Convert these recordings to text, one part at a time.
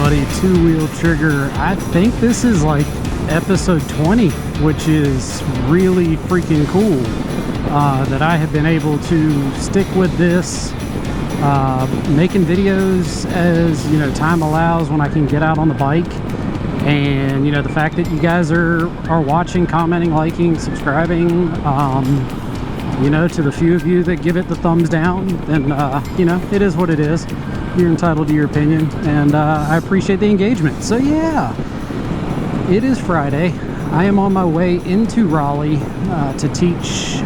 everybody, TwoWheelTrigger. I think this is like episode 20, which is really freaking cool that I have been able to stick with this, making videos as time allows when I can get out on the bike. And the fact that you guys are watching, commenting, liking, subscribing, to the few of you that give it the thumbs down, then it is what it is. You're entitled to your opinion, and I appreciate the engagement. So yeah, it is Friday. I am on my way into Raleigh to teach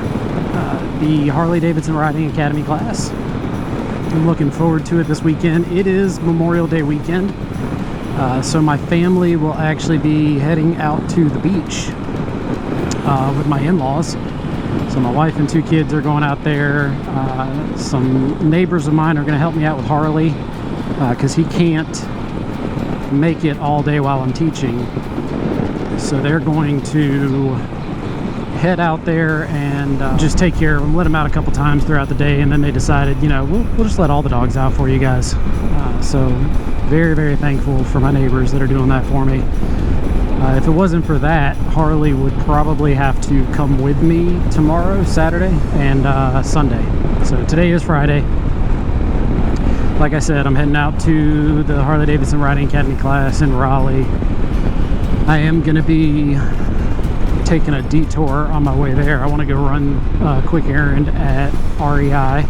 the Harley-Davidson Riding Academy class. I'm looking forward to it this weekend. It is Memorial Day weekend, so my family will actually be heading out to the beach with my in-laws. So my wife and two kids are going out there. Some neighbors of mine are going to help me out with Harley because he can't make it all day while I'm teaching. So they're going to head out there and just take care of him, let him out a couple times throughout the day, and then they decided, we'll just let all the dogs out for you guys. So very, very thankful for my neighbors that are doing that for me. If it wasn't for that, Harley would probably have to come with me tomorrow, Saturday, and Sunday. So today is Friday. Like I said, I'm heading out to the Harley-Davidson Riding Academy class in Raleigh. I am going to be taking a detour on my way there. I want to go run a quick errand at REI,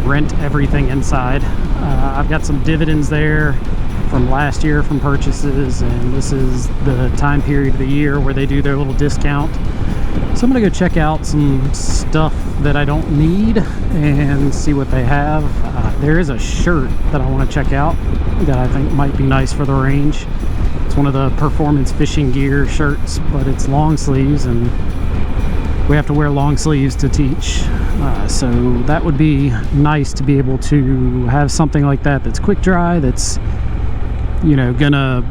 rent everything inside. I've got some dividends there from last year from purchases, and this is the time period of the year where they do their little discount. So I'm gonna go check out some stuff that I don't need and see what they have. There is a shirt that I want to check out that I think might be nice for the range. It's one of the performance fishing gear shirts, but it's long sleeves, and we have to wear long sleeves to teach. So that would be nice to be able to have something like that that's quick dry, that's gonna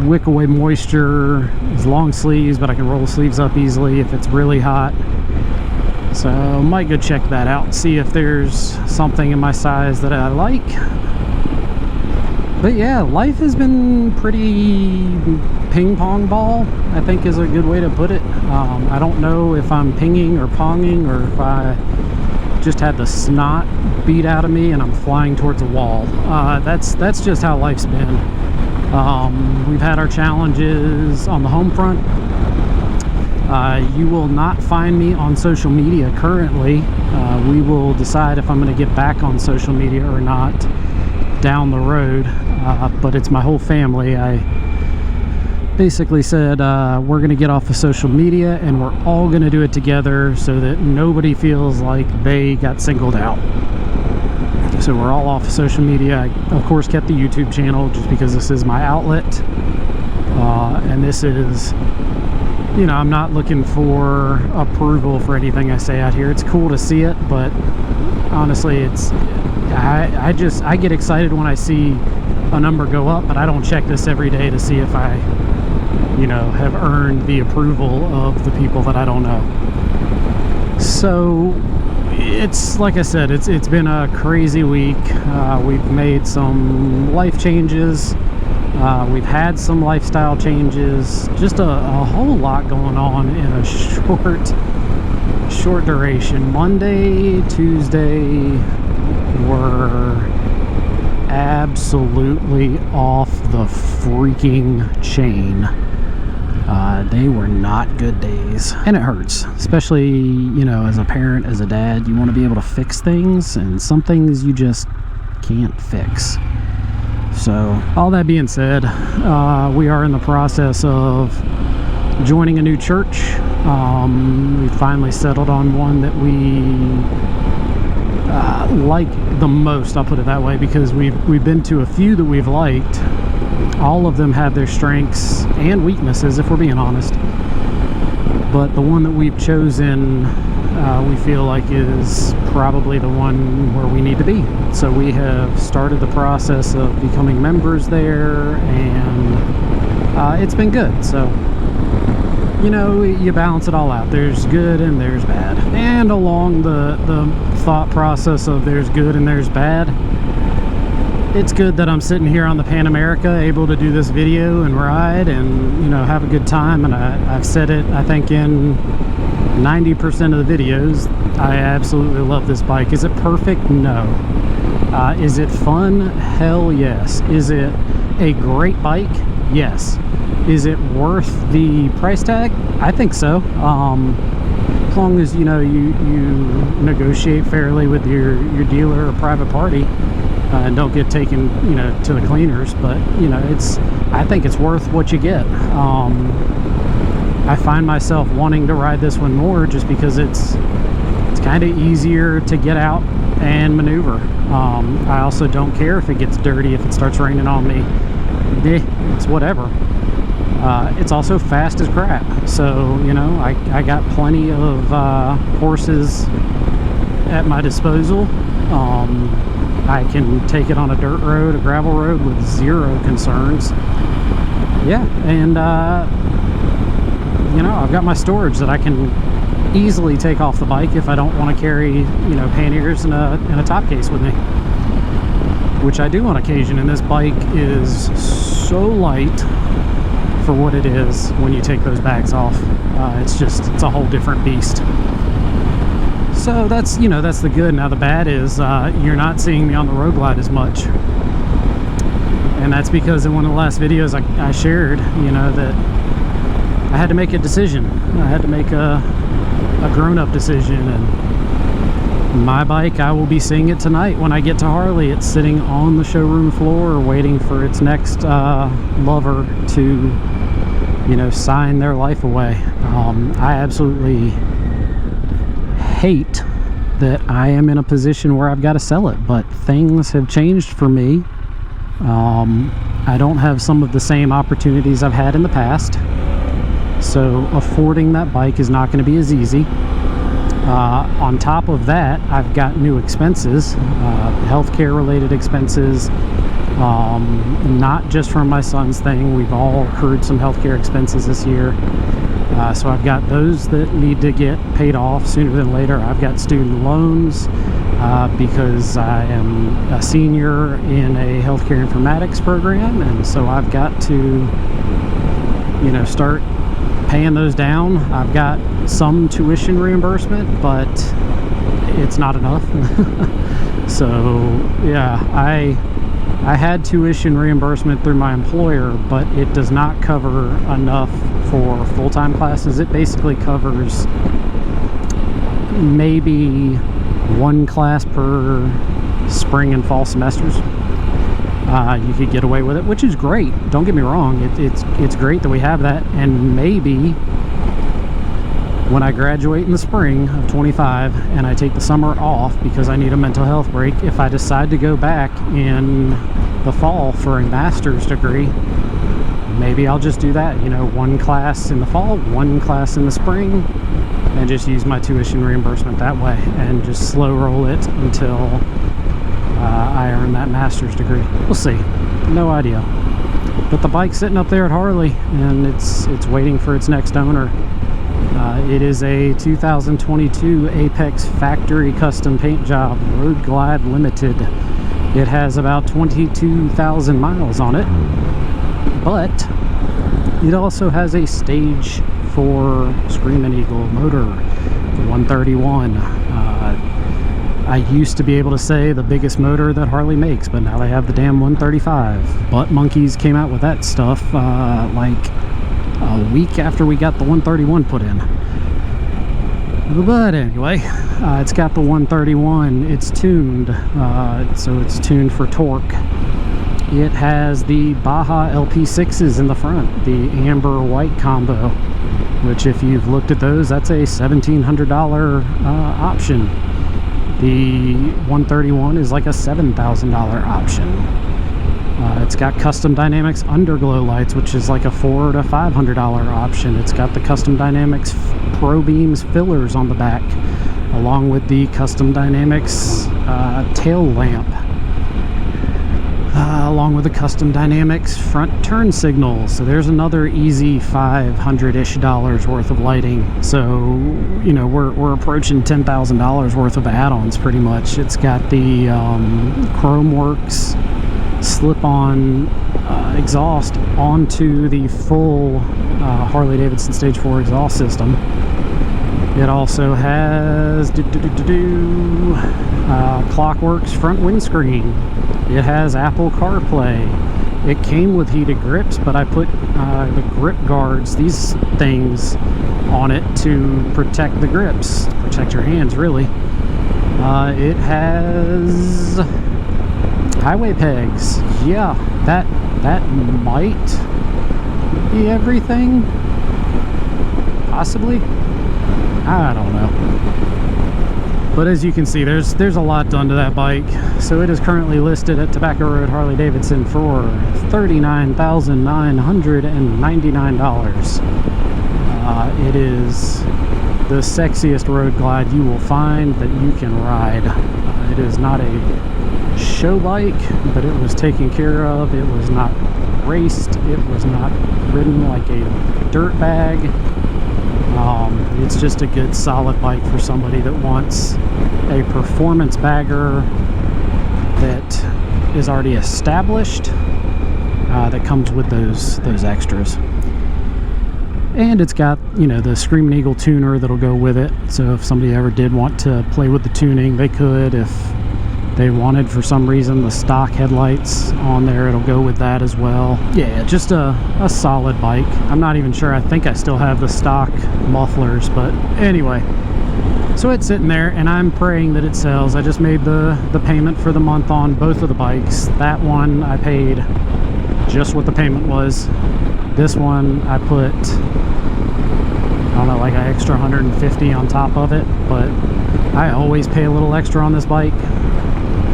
wick away moisture. It's long sleeves, but I can roll the sleeves up easily if it's really hot. So I might go check that out, see if there's something in my size that I like. But yeah, life has been pretty ping pong ball, I think is a good way to put it. I don't know if I'm pinging or ponging, or if I just had the snot beat out of me and I'm flying towards a wall. That's just how life's been. We've had our challenges on the home front. You will not find me on social media currently. We will decide if I'm going to get back on social media or not down the road, but it's my whole family. I basically said we're going to get off of social media and we're all going to do it together so that nobody feels like they got singled out. So we're all off of social media. I, of course, kept the YouTube channel just because this is my outlet. And this is, I'm not looking for approval for anything I say out here. It's cool to see it, but honestly, I get excited when I see a number go up, but I don't check this every day to see if I, have earned the approval of the people that I don't know. So it's like I said, it's been a crazy week. We've made some life changes. We've had some lifestyle changes. Just a whole lot going on in a short duration. Monday, Tuesday were absolutely off the freaking chain. They were not good days, and it hurts, especially as a parent, as a dad. You want to be able to fix things, and some things you just can't fix. So all that being said, we are in the process of joining a new church. We finally settled on one that we like the most, I'll put it that way, because we've been to a few that we've liked. All of them have their strengths and weaknesses, if we're being honest, but the one that we've chosen, we feel like is probably the one where we need to be. So we have started the process of becoming members there, and it's been good. So you balance it all out. There's good and there's bad, and along the thought process of there's good and there's bad, it's good that I'm sitting here on the Pan America able to do this video and ride and, you know, have a good time. And I've said it, I think, in 90% of the videos, I absolutely love this bike. Is it perfect? No. Is it fun? Hell yes. Is it a great bike? Yes. Is it worth the price tag? I think so. As long as, you know, you negotiate fairly with your dealer or private party, and don't get taken, you know, to the cleaners. But, you know, I think it's worth what you get. I find myself wanting to ride this one more just because it's kind of easier to get out and maneuver. I also don't care if it gets dirty, if it starts raining on me. It's whatever. It's also fast as crap. So, you know, I got plenty of horses at my disposal. I can take it on a dirt road, a gravel road with zero concerns. Yeah, and you know, I've got my storage that I can easily take off the bike if I don't want to carry, you know, panniers and a top case with me, which I do on occasion. And this bike is so light for what it is when you take those bags off. It's a whole different beast. So that's, you know, that's the good. Now the bad is you're not seeing me on the road glide as much, and that's because in one of the last videos I shared, you know, that I had to make a decision. I had to make a grown-up decision, and my bike, I will be seeing it tonight when I get to Harley. It's sitting on the showroom floor waiting for its next lover to, you know, sign their life away. I absolutely hate that I am in a position where I've got to sell it, but things have changed for me. I don't have some of the same opportunities I've had in the past, so affording that bike is not going to be as easy. On top of that, I've got new expenses, healthcare related expenses, not just from my son's thing. We've all incurred some healthcare expenses this year. So I've got those that need to get paid off sooner than later. I've got student loans because I am a senior in a healthcare informatics program, and so I've got to, you know, start paying those down. I've got some tuition reimbursement, but it's not enough. So yeah, I had tuition reimbursement through my employer, but it does not cover enough for full-time classes. It basically covers maybe one class per spring and fall semesters. You could get away with it, which is great. Don't get me wrong. It's great that we have that, and maybe when I graduate in the spring of 25 and I take the summer off because I need a mental health break, if I decide to go back in the fall for a master's degree, maybe I'll just do that. You know, one class in the fall, one class in the spring, and just use my tuition reimbursement that way and just slow roll it until I earn that master's degree. We'll see. No idea. But the bike's sitting up there at Harley, and it's waiting for its next owner. It is a 2022 Apex factory custom paint job, Road Glide Limited. It has about 22,000 miles on it, but it also has a stage 4 Screaming Eagle motor, the 131. I used to be able to say the biggest motor that Harley makes, but now they have the damn 135. Butt Monkeys came out with that stuff like a week after we got the 131 put in. But anyway, it's got the 131. It's tuned, so it's tuned for torque. It has the Baja LP6s in the front, the amber white combo, which if you've looked at those, that's a $1,700 option. The 131 is like a $7,000 option. It's got Custom Dynamics underglow lights, which is like a $400 to $500 option. It's got the Custom Dynamics Pro Beams fillers on the back, along with the Custom Dynamics tail lamp, along with the Custom Dynamics front turn signal. So there's another easy $500-ish worth of lighting. So, you know, we're approaching $10,000 worth of add-ons pretty much. It's got the Chromeworks slip-on exhaust onto the full Harley-Davidson Stage 4 exhaust system. It also has Clockworks front windscreen. It has Apple CarPlay. It came with heated grips, but I put the grip guards, these things, on it to protect the grips, to protect your hands, really. It has highway pegs. Yeah, that might be everything. Possibly. I don't know. But as you can see, there's a lot done to that bike. So it is currently listed at Tobacco Road Harley-Davidson for $39,999. It is the sexiest road glide you will find that you can ride. It is not a show bike, but it was taken care of. It was not raced. It was not ridden like a dirt bag. It's just a good solid bike for somebody that wants a performance bagger that is already established, that comes with those extras. And it's got, you know, the Screaming Eagle tuner that'll go with it, so if somebody ever did want to play with the tuning, they could. If they wanted, for some reason, the stock headlights on there, it'll go with that as well. Yeah, just a solid bike. I'm not even sure. I think I still have the stock mufflers, but anyway. So it's sitting there, and I'm praying that it sells. I just made the payment for the month on both of the bikes. That one, I paid just what the payment was. This one, I put, I don't know, like an extra $150 on top of it, but I always pay a little extra on this bike.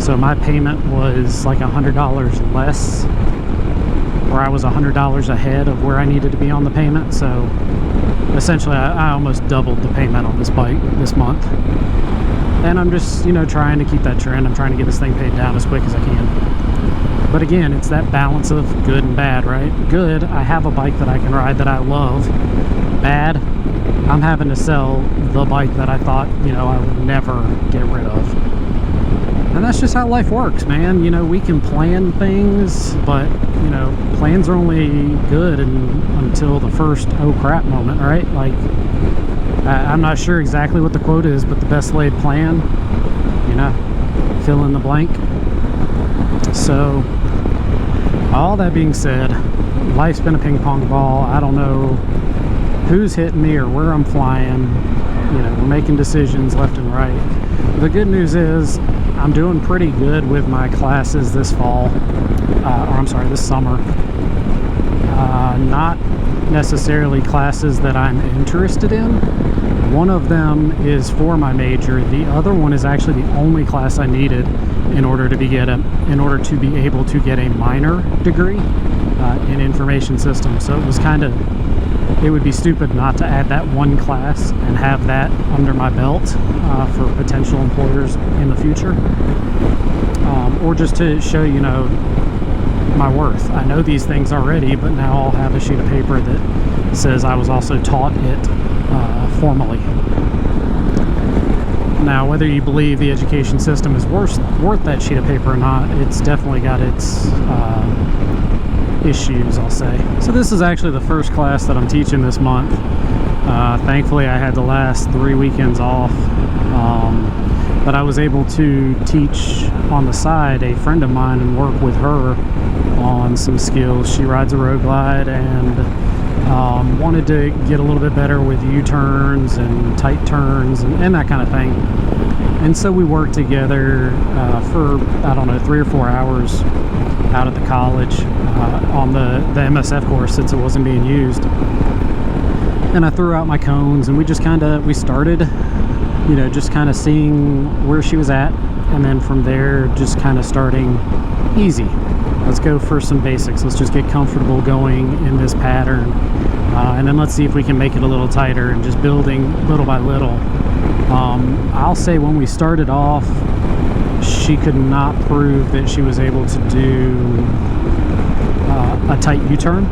So my payment was like $100 less, or I was $100 ahead of where I needed to be on the payment. So essentially I almost doubled the payment on this bike this month. And I'm just, you know, trying to keep that trend. I'm trying to get this thing paid down as quick as I can. But again, it's that balance of good and bad, right? Good, I have a bike that I can ride that I love. Bad, I'm having to sell the bike that I thought, you know, I would never get rid of. And that's just how life works, man. You know, we can plan things, but, you know, plans are only good until the first oh crap moment, right? Like, I'm not sure exactly what the quote is, but the best laid plan, you know, fill in the blank. So, all that being said, life's been a ping pong ball. I don't know who's hitting me or where I'm flying. You know, we're making decisions left and right. The good news is I'm doing pretty good with my classes this fall, this summer. Not necessarily classes that I'm interested in. One of them is for my major. The other one is actually the only class I needed in order to be able to get a minor degree in information systems. So it would be stupid not to add that one class and have that under my belt for potential employers in the future, or just to show, you know, my worth. I know these things already, but now I'll have a sheet of paper that says I was also taught it formally. Now, whether you believe the education system is worth that sheet of paper or not, it's definitely got its issues, I'll say. So this is actually the first class that I'm teaching this month. Thankfully, I had the last 3 weekends off, but I was able to teach on the side a friend of mine and work with her on some skills. She rides a road glide and wanted to get a little bit better with U-turns and tight turns and that kind of thing. And so we worked together for, I don't know, 3 or 4 hours out at the college on the MSF course, since it wasn't being used. And I threw out my cones, and we started, you know, just kind of seeing where she was at, and then from there just kind of starting easy. Let's go for some basics. Let's just get comfortable going in this pattern, and then let's see if we can make it a little tighter, and just building little by little. I'll say when we started off, she could not prove that she was able to do a tight U-turn,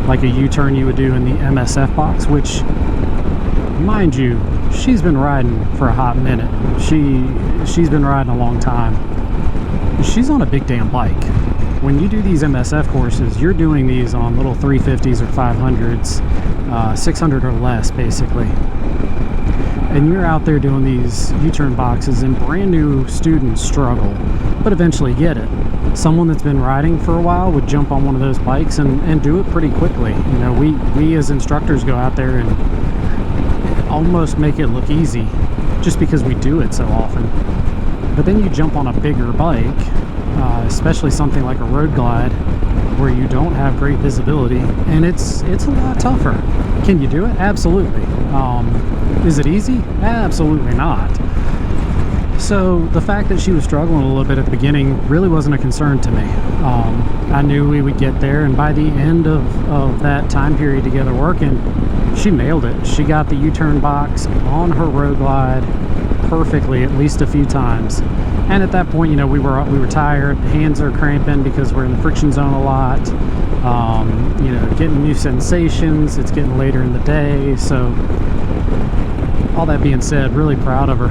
like a U-turn you would do in the MSF box, which, mind you, she's been riding for a hot minute. She's been riding a long time. she's on a big damn bike. When you do these MSF courses, you're doing these on little 350s or 500s, 600 or less, basically. And you're out there doing these U-turn boxes, and brand new students struggle, but eventually get it. Someone that's been riding for a while would jump on one of those bikes and do it pretty quickly. You know, we as instructors go out there and almost make it look easy just because we do it so often. But then you jump on a bigger bike, especially something like a road glide, where you don't have great visibility, and it's a lot tougher. Can you do it? Absolutely. Is it easy? Absolutely not. So the fact that she was struggling a little bit at the beginning really wasn't a concern to me. I knew we would get there, and by the end of that time period together working, she nailed it. She got the U-turn box on her road glide perfectly at least a few times. And at that point, you know, we were tired, hands are cramping because we're in the friction zone a lot, you know, getting new sensations, it's getting later in the day. So all that being said, really proud of her.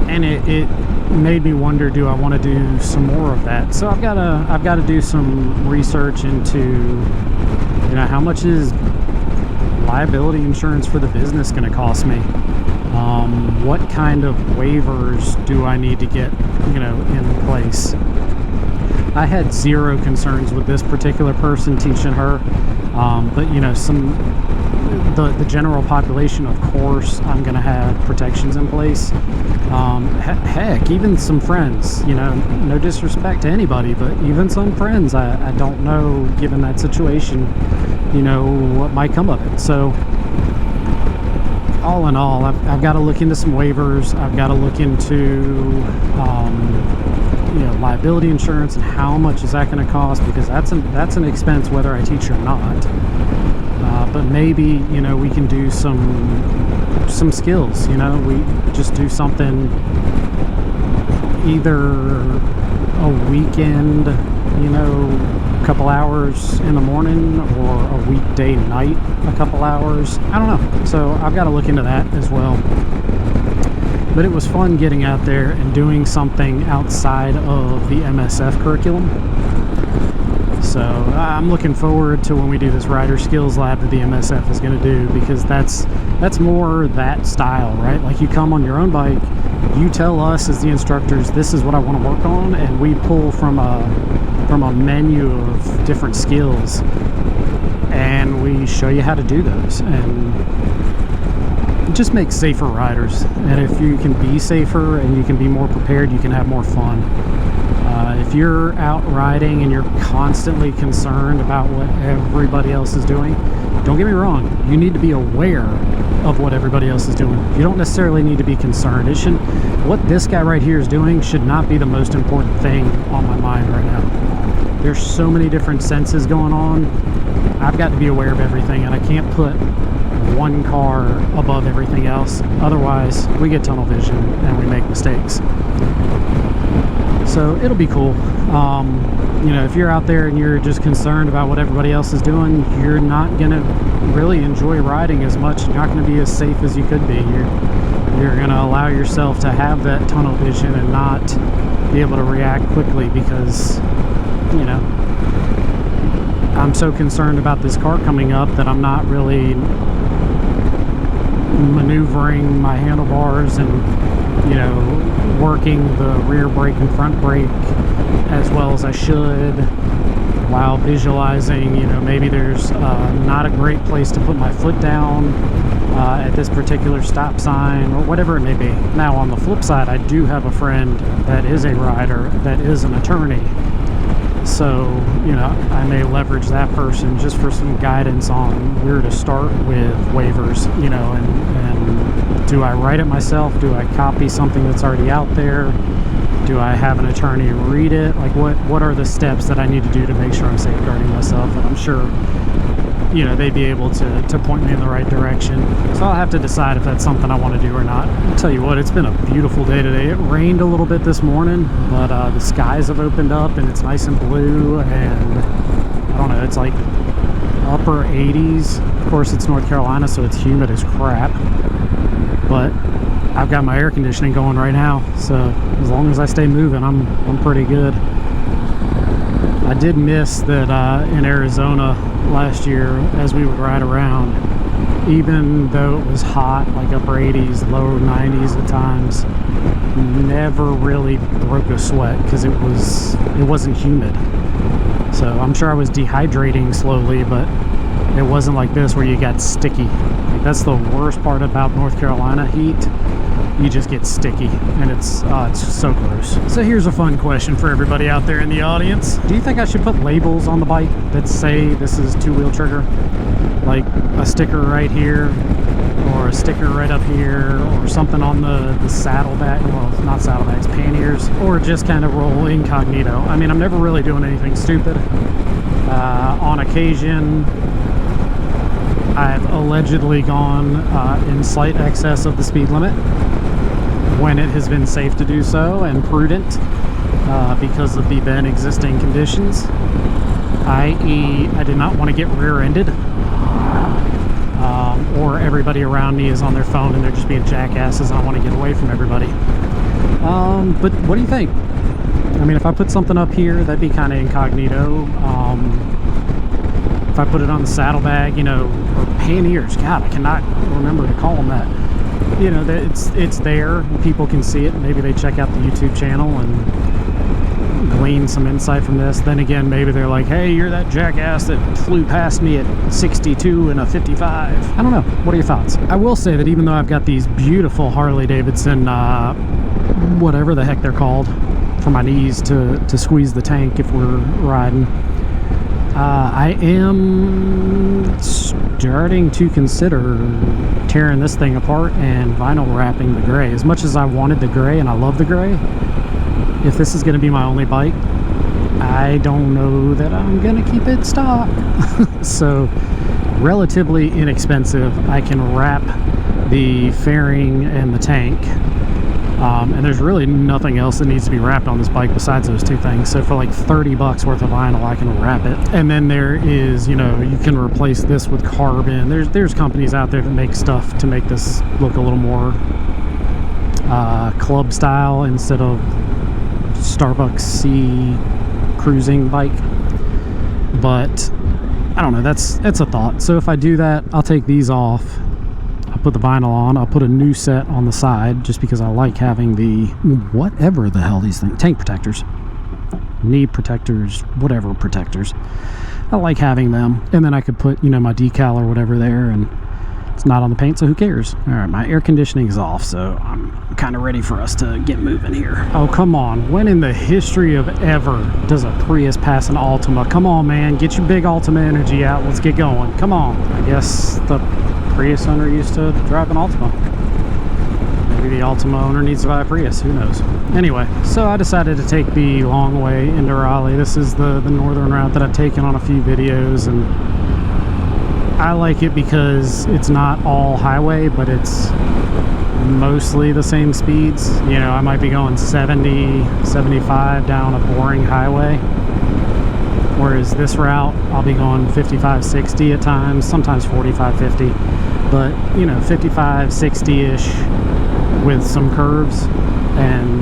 And it made me wonder, do I want to do some more of that? So I've got to do some research into, you know, how much is liability insurance for the business going to cost me? What kind of waivers do I need to get, you know, in place? I had zero concerns with this particular person teaching her, but you know, the general population, of course, I'm going to have protections in place. Heck, even some friends, you know, no disrespect to anybody, but even some friends, I don't know, given that situation, you know, what might come of it. So all in all, I've got to look into some waivers. I've got to look into, you know, liability insurance and how much is that going to cost, because that's an expense whether I teach or not. But maybe, you know, we can do some skills. You know, we just do something either a weekend, you know, a couple hours in the morning, or a weekday night, a couple hours. I don't know. So I've got to look into that as well. But it was fun getting out there and doing something outside of the MSF curriculum. So I'm looking forward to when we do this rider skills lab that the MSF is going to do, because that's more that style, right? Like, you come on your own bike, you tell us as the instructors, this is what I want to work on, and we pull from a menu of different skills, and we show you how to do those. And it just makes safer riders. And if you can be safer and you can be more prepared, you can have more fun. If you're out riding and you're constantly concerned about what everybody else is doing, don't get me wrong, you need to be aware of what everybody else is doing. You don't necessarily need to be concerned. What this guy right here is doing should not be the most important thing on my mind right now. There's so many different senses going on. I've got to be aware of everything, and I can't put one car above everything else. Otherwise, we get tunnel vision and we make mistakes. So it'll be cool. You know, if you're out there and you're just concerned about what everybody else is doing, you're not going to really enjoy riding as much. You're not going to be as safe as you could be. You're going to allow yourself to have that tunnel vision and not be able to react quickly, because, you know, I'm so concerned about this car coming up that I'm not really maneuvering my handlebars and, you know, working the rear brake and front brake as well as I should, while visualizing, you know, maybe there's not a great place to put my foot down at this particular stop sign, or whatever it may be. Now, on the flip side, I do have a friend that is a rider that is an attorney. So, you know, I may leverage that person just for some guidance on where to start with waivers, you know, and do I write it myself? Do I copy something that's already out there? Do I have an attorney read it? Like, what are the steps that I need to do to make sure I'm safeguarding myself? And I'm sure, you know, they'd be able to point me in the right direction. So I'll have to decide if that's something I want to do or not. I'll tell you what, it's been a beautiful day today. It rained a little bit this morning, but the skies have opened up and it's nice and blue, and I don't know, it's like upper 80s. Of course, it's North Carolina, so it's humid as crap, but I've got my air conditioning going right now, so as long as I stay moving, I'm pretty good. I did miss that in Arizona last year, as we would ride around, even though it was hot, like upper 80s, lower 90s at times, never really broke a sweat because it wasn't humid. So I'm sure I was dehydrating slowly, but it wasn't like this where you got sticky. Like, that's the worst part about North Carolina heat. You just get sticky, and it's so gross. So here's a fun question for everybody out there in the audience. Do you think I should put labels on the bike that say this is TwoWheelTrigger? Like a sticker right here, or a sticker right up here, or something on the saddlebag, well, not saddlebags, panniers, or just kind of roll incognito. I mean, I'm never really doing anything stupid. On occasion, I've allegedly gone in slight excess of the speed limit when it has been safe to do so and prudent because of the then existing conditions, i.e. I did not want to get rear-ended, or everybody around me is on their phone and they're just being jackasses and I want to get away from everybody. But what do you think? I mean, if I put something up here, that'd be kind of incognito. If I put it on the saddlebag, you know, or panniers, God, I cannot remember to call them that. You know, it's there, and people can see it. Maybe they check out the YouTube channel and glean some insight from this. Then again, maybe they're like, hey, you're that jackass that flew past me at 62 in a 55. I don't know. What are your thoughts? I will say that even though I've got these beautiful Harley-Davidson, whatever the heck they're called, for my knees to squeeze the tank if we're riding, I am starting to consider tearing this thing apart and vinyl wrapping the gray. As much as I wanted the gray, and I love the gray, if this is going to be my only bike, I don't know that I'm going to keep it stock. So, relatively inexpensive. I can wrap the fairing and the tank. And there's really nothing else that needs to be wrapped on this bike besides those two things. So for like $30 worth of vinyl, I can wrap it. And then there is, you know, you can replace this with carbon. There's companies out there that make stuff to make this look a little more club style instead of Starbucks C cruising bike. But I don't know, that's a thought. So if I do that, I'll take these off. Put the vinyl on. I'll put a new set on the side just because I like having the whatever the hell these things, tank protectors, knee protectors, whatever protectors. I like having them, and then I could put, you know, my decal or whatever there, and it's not on the paint, so who cares? All right, my air conditioning is off, so I'm kind of ready for us to get moving here. Oh, come on. When in the history of ever does a Prius pass an Altima? Come on, man, get your big Altima energy out. Let's get going. Come on. I guess the Prius owner used to drive an Altima. Maybe the Altima owner needs to buy a Prius, who knows. Anyway, so I decided to take the long way into Raleigh. This is the northern route that I've taken on a few videos, and I like it because it's not all highway, but it's mostly the same speeds. You know, I might be going 70, 75 down a boring highway, whereas this route I'll be going 55, 60 at times, sometimes 45, 50, but you know, 55, 60-ish with some curves and,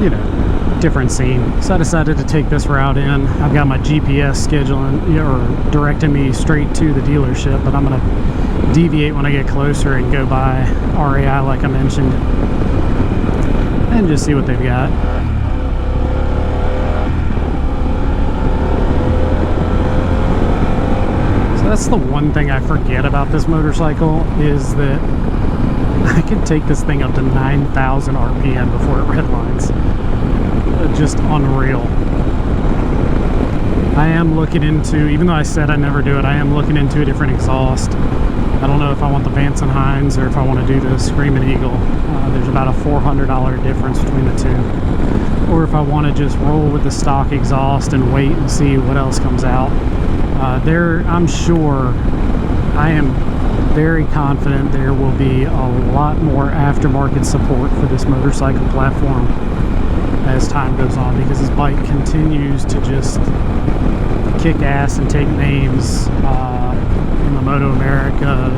you know, different scene. So I decided to take this route in. I've got my GPS scheduling, or directing me straight to the dealership, but I'm going to deviate when I get closer and go by REI like I mentioned and just see what they've got. That's the one thing I forget about this motorcycle, is that I can take this thing up to 9,000 RPM before it redlines. Just unreal. I am looking into, even though I said I never do it, I am looking into a different exhaust. I don't know if I want the Vance & Hines or if I want to do the Screaming Eagle. There's about a $400 difference between the two. Or if I want to just roll with the stock exhaust and wait and see what else comes out. I'm sure, I am very confident there will be a lot more aftermarket support for this motorcycle platform as time goes on, because this bike continues to just kick ass and take names in the Moto America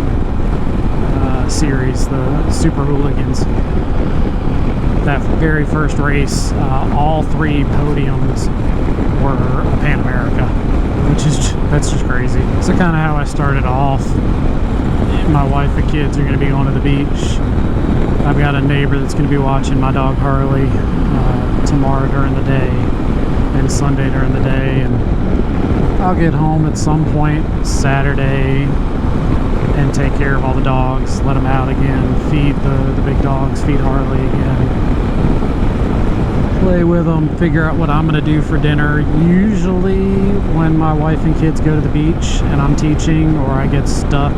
series, the Super Hooligans. That very first race, all 3 podiums were Pan America, that's just crazy. So kind of how I started off. My wife and kids are going to be going to the beach. I've got a neighbor that's going to be watching my dog Harley tomorrow during the day and Sunday during the day, and I'll get home at some point Saturday and take care of all the dogs, let them out again, feed the big dogs, feed Harley again, play with them, figure out what I'm going to do for dinner. Usually when my wife and kids go to the beach and I'm teaching, or I get stuck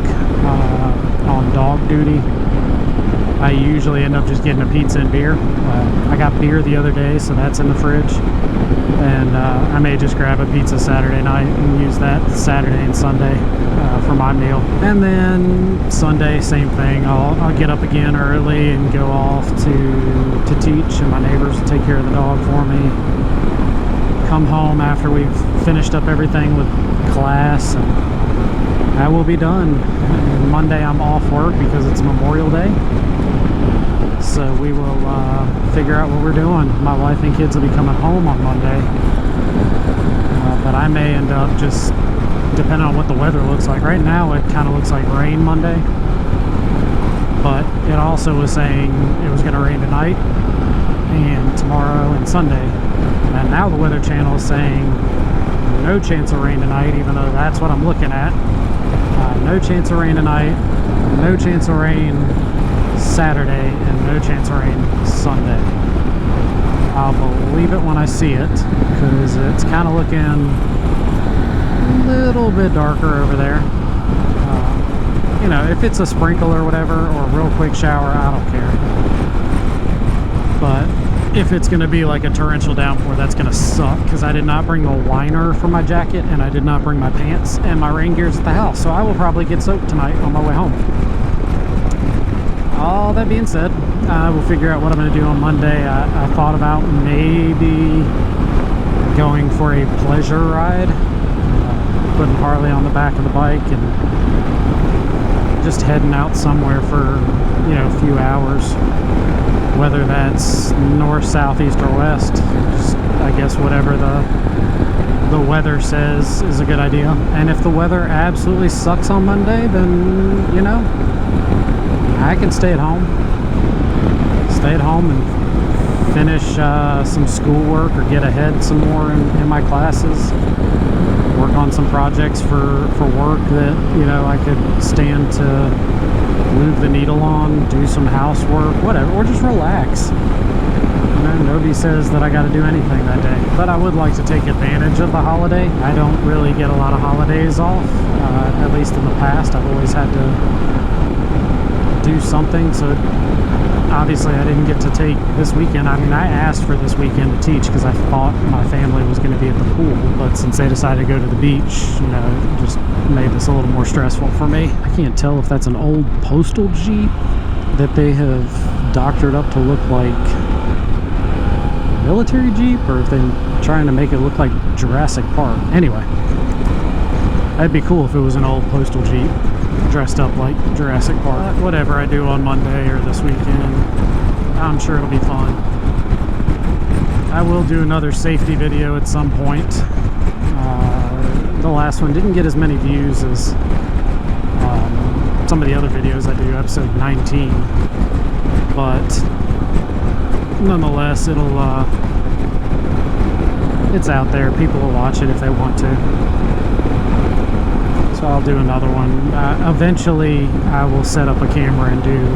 on dog duty, I usually end up just getting a pizza and beer. I got beer the other day, so that's in the fridge, and I may just grab a pizza Saturday night and use that Saturday and Sunday for my meal. And then Sunday, same thing. I'll get up again early and go off to teach, and my neighbors will take care of the dog for me. Come home after we've finished up everything with class, and I will be done. And Monday I'm off work because it's Memorial Day, so we will figure out what we're doing. My wife and kids will be coming home on Monday, but I may end up just, depending on what the weather looks like. Right now it kind of looks like rain Monday, but it also was saying it was going to rain tonight and tomorrow and Sunday, and now the Weather Channel is saying no chance of rain tonight, even though that's what I'm looking at. No chance of rain tonight, no chance of rain Saturday, and no chance of rain Sunday. I'll believe it when I see it, because it's kind of looking a little bit darker over there. You know, if it's a sprinkle or whatever, or a real quick shower, I don't care. But if it's going to be like a torrential downpour, that's going to suck, because I did not bring the liner for my jacket, and I did not bring my pants and my rain gears at the house, so I will probably get soaked tonight on my way home. All that being said, I will figure out what I'm going to do on Monday. I thought about maybe going for a pleasure ride, putting Harley on the back of the bike and just heading out somewhere for, you know, a few hours. Whether that's north, south, east, or west, just, I guess whatever the weather says is a good idea. And if the weather absolutely sucks on Monday, then, you know, I can stay at home and finish some schoolwork, or get ahead some more in my classes, work on some projects for work that, you know, I could stand to move the needle on, do some housework, whatever, or just relax. You know, nobody says that I got to do anything that day, but I would like to take advantage of the holiday. I don't really get a lot of holidays off, at least in the past. I've always had to do something, so obviously I didn't get to take this weekend. I mean, I asked for this weekend to teach because I thought my family was going to be at the pool, but since they decided to go to the beach, you know, it just made this a little more stressful for me. I can't tell if that's an old postal Jeep that they have doctored up to look like a military Jeep, or if they're trying to make it look like Jurassic Park. Anyway, that'd be cool if it was an old postal Jeep dressed up like Jurassic Park. Whatever I do on Monday or this weekend, I'm sure it'll be fun. I will do another safety video at some point. The last one didn't get as many views as some of the other videos I do, episode 19, but nonetheless, it's out there. People will watch it if they want to. So I'll do another one. Eventually, I will set up a camera and do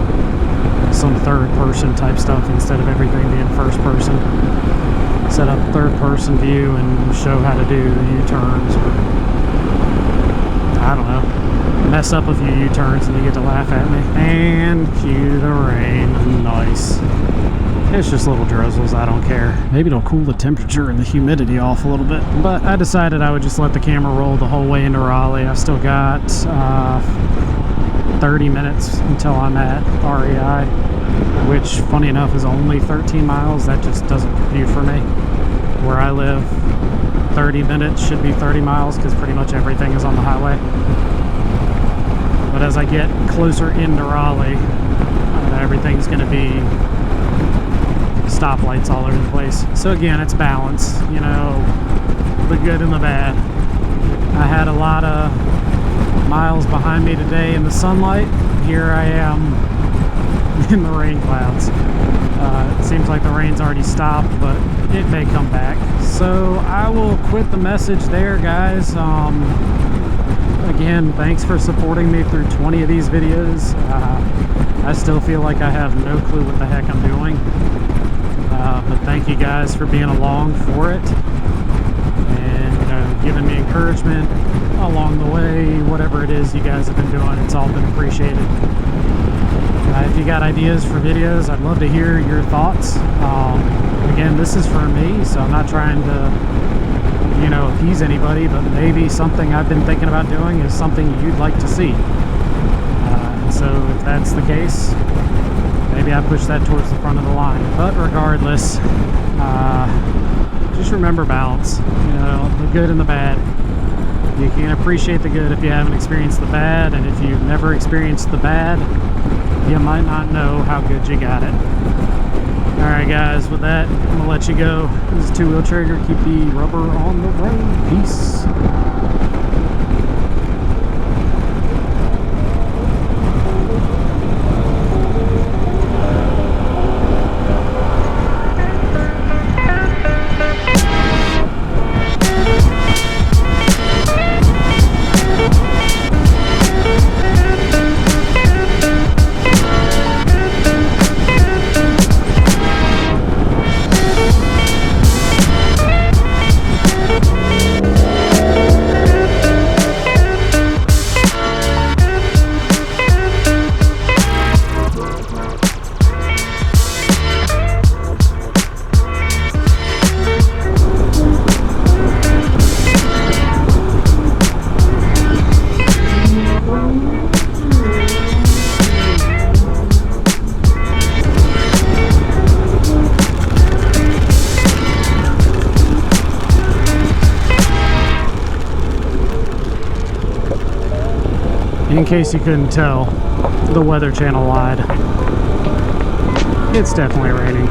some third-person type stuff instead of everything being first-person. Set up third-person view and show how to do the U-turns, or I don't know, mess up a few U-turns and you get to laugh at me. And cue the rain. Nice. It's just little drizzles, I don't care. Maybe it'll cool the temperature and the humidity off a little bit. But I decided I would just let the camera roll the whole way into Raleigh. I've still got 30 minutes until I'm at REI, which, funny enough, is only 13 miles. That just doesn't compute for me. Where I live, 30 minutes should be 30 miles because pretty much everything is on the highway. But as I get closer into Raleigh, everything's going to be stoplights all over the place. So again, it's balance, you know, the good and the bad. I had a lot of miles behind me today in the sunlight. Here I am in the rain clouds. It seems like the rain's already stopped, but it may come back. So I will quit the message there, guys. Again, thanks for supporting me through 20 of these videos. I still feel like I have no clue what the heck I'm doing. But thank you guys for being along for it. And, you know, giving me encouragement along the way. Whatever it is you guys have been doing, it's all been appreciated. If you got ideas for videos, I'd love to hear your thoughts. Again, this is for me, so I'm not trying to, you know, appease anybody, but maybe something I've been thinking about doing is something you'd like to see. So if that's the case, maybe I push that towards the front of the line. But regardless, just remember balance, you know, the good and the bad. You can appreciate the good if you haven't experienced the bad, and if you've never experienced the bad, you might not know how good you got it. Alright guys, with that, I'm going to let you go. This is TwoWheelTrigger. Keep the rubber on the road. Peace. In case you couldn't tell, the Weather Channel lied. It's definitely raining.